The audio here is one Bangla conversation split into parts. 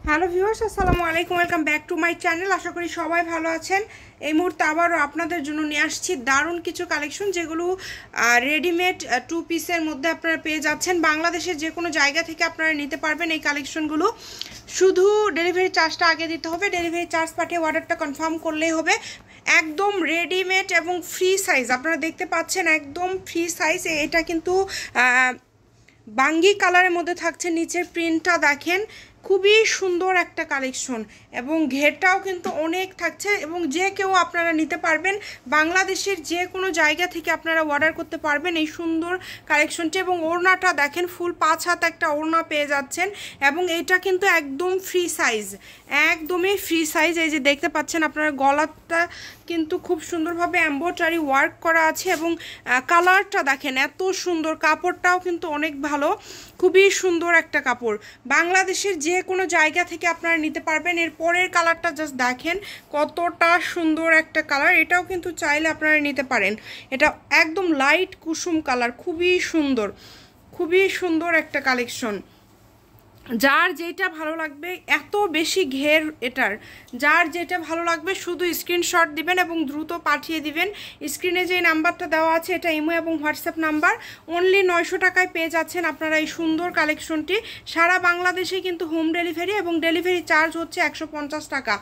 হ্যালো ভিউয়ার্স, আসসালামু আলাইকুম। Welcome back to my channel. আশা করি সবাই ভালো আছেন। এই মুহূর্তে আবারও আপনাদের জন্য নিয়ে আসছি দারুণ কিছু কালেকশন, যেগুলো রেডিমেড টু পিসের মধ্যে আপনারা পেয়ে যাচ্ছেন। বাংলাদেশের যে কোনো জায়গা থেকে আপনারা নিতে পারবেন এই কালেকশনগুলো। শুধু ডেলিভারি চার্জটা আগে দিতে হবে, ডেলিভারি চার্জ পাঠিয়ে অর্ডারটা কনফার্ম করলেই হবে। একদম রেডিমেড এবং ফ্রি সাইজ আপনারা দেখতে পাচ্ছেন, একদম ফ্রি সাইজ। এটা কিন্তু বাঙ্গি কালারের মধ্যে থাকছে। নিচের প্রিন্টটা দেখেন, খুবই সুন্দর একটা কালেকশন এবং ঘেরটাও কিন্তু অনেক থাকছে এবং যে কেউ আপনারা নিতে পারবেন। বাংলাদেশের যে কোনো জায়গা থেকে আপনারা অর্ডার করতে পারবেন এই সুন্দর কালেকশনটি। এবং ওড়নাটা দেখেন, ফুল 5 হাত একটা ওড়না পেয়ে যাচ্ছেন এবং এটা কিন্তু একদম ফ্রি সাইজ, একদমই ফ্রি সাইজ। এই যে দেখতে পাচ্ছেন আপনারা, গলাটা কিন্তু খুব সুন্দরভাবে এমব্রয়ডারি ওয়ার্ক করা আছে এবং কালারটা দেখেন এত সুন্দর। কাপড়টাও কিন্তু অনেক ভালো, খুবই সুন্দর একটা কাপড়। বাংলাদেশের যে কোনো জায়গা থেকে আপনারা নিতে পারবেন। এর পরের কালারটা জাস্ট দেখেন কতটা সুন্দর একটা কালার। এটাও কিন্তু চাইলে আপনারা নিতে পারেন। এটা একদম লাইট কুসুম কালার, খুবই সুন্দর, খুবই সুন্দর একটা কালেকশন। যার যেটা ভালো লাগবে, এত বেশি ঘের এটার, যার যেটা ভালো লাগবে শুধু স্ক্রিনশট দিবেন এবং দ্রুত পাঠিয়ে দিবেন। স্ক্রিনে যে নাম্বারটা দেওয়া আছে এটা ইমো এবং হোয়াটসঅ্যাপ নাম্বার। অনলি 900 টাকায় পেয়ে যাচ্ছেন আপনারা এই সুন্দর কালেকশনটি। সারা বাংলাদেশে কিন্তু হোম ডেলিভারি এবং ডেলিভারি চার্জ হচ্ছে 150 টাকা।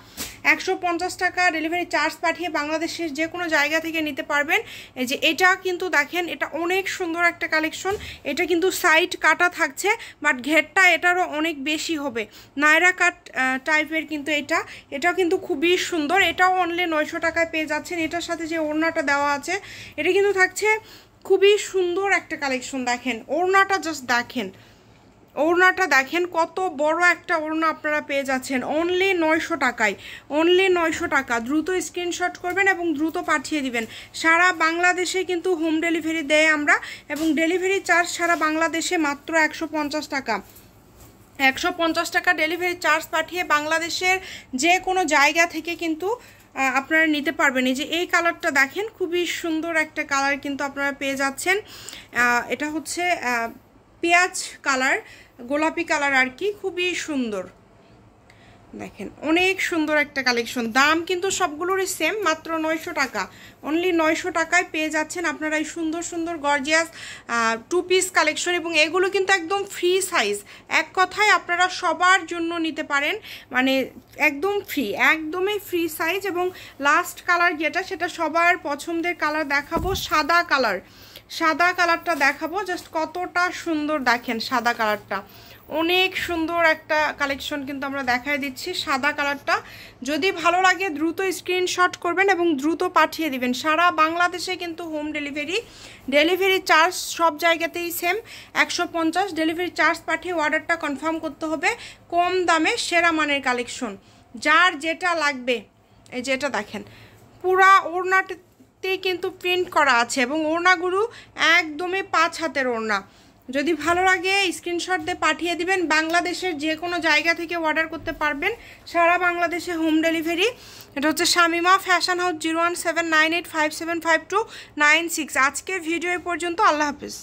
150 টাকা ডেলিভারি চার্জ পাঠিয়ে বাংলাদেশের যে কোনো জায়গা থেকে নিতে পারবেন। এই যে এটা কিন্তু দেখেন, এটা অনেক সুন্দর একটা কালেকশন। এটা কিন্তু সাইড কাটা থাকছে, বাট ঘেরটা এটারও অনেক বেশি হবে, নায়রা কাট টাইপের। কিন্তু এটাও কিন্তু খুবই সুন্দর। এটাও অনলি 900 টাকায় পেয়ে যাচ্ছেন। এটার সাথে যে ওড়নাটা দেওয়া আছে এটা কিন্তু থাকছে খুবই সুন্দর একটা কালেকশন। দেখেন ওড়নাটা, জাস্ট দেখেন ওড়নাটা দেখেন, কত বড় একটা ওড়না আপনারা পেয়ে যাচ্ছেন অনলি 900 টাকায়। অনলি 900 টাকা। দ্রুত স্ক্রিনশট করবেন এবং দ্রুত পাঠিয়ে দিবেন। সারা বাংলাদেশে কিন্তু হোম ডেলিভারি দেয় আমরা এবং ডেলিভারি চার্জ সারা বাংলাদেশে মাত্র 150 টাকা। 150 টাকা ডেলিভারি চার্জ পাঠিয়ে বাংলাদেশের যে কোনো জায়গা থেকে কিন্তু আপনারা নিতে পারবেন। এই যে এই কালারটা দেখেন, খুবই সুন্দর একটা কালার কিন্তু আপনারা পেয়ে যাচ্ছেন। এটা হচ্ছে পেঁয়াজ কালার, গোলাপি কালার আর কি, খুবই সুন্দর। দেখেন অনেক সুন্দর একটা কালেকশন। দাম কিন্তু সবগুলোরই সেম, মাত্র 900 টাকা। অনলি 900 টাকায় পেয়ে যাচ্ছেন আপনারা এই সুন্দর সুন্দর গর্জিয়াস টু পিস কালেকশন। এবং এগুলো কিন্তু একদম ফ্রি সাইজ। এক কথায় আপনারা সবার জন্য নিতে পারেন, মানে একদম ফ্রি, একদমই ফ্রি সাইজ। এবং লাস্ট কালার যেটা, সেটা সবার পছন্দের কালার দেখাবো, সাদা কালার। সাদা কালারটা দেখাবো, জাস্ট কতটা সুন্দর দেখেন। সাদা কালারটা অনেক সুন্দর একটা কালেকশন কিন্তু আমরা দেখাই দিচ্ছি। সাদা কালারটা যদি ভালো লাগে দ্রুত স্ক্রিনশট করবেন এবং দ্রুত পাঠিয়ে দিবেন। সারা বাংলাদেশে কিন্তু হোম ডেলিভারি, ডেলিভারি চার্জ সব জায়গাতেই সেম 150। ডেলিভারি চার্জ পাঠিয়ে অর্ডারটা কনফার্ম করতে হবে। কম দামে সেরা মানের কালেকশন, যার যেটা লাগবে। এই যেটা দেখেন, পুরা ওড়নাতে কিন্তু প্রিন্ট করা আছে এবং ওড়নাগুলো একদমই 5 হাতের ওড়না। যদি ভালো লাগে স্ক্রিনশট দিয়ে পাঠিয়ে দিবেন। বাংলাদেশের যে কোনো জায়গা থেকে অর্ডার করতে পারবেন, সারা বাংলাদেশে হোম ডেলিভারি। এটা হচ্ছে শামিমা ফ্যাশন হাউস, 01798575296। আজকের ভিডিও পর্যন্ত। আল্লাহ হাফিজ।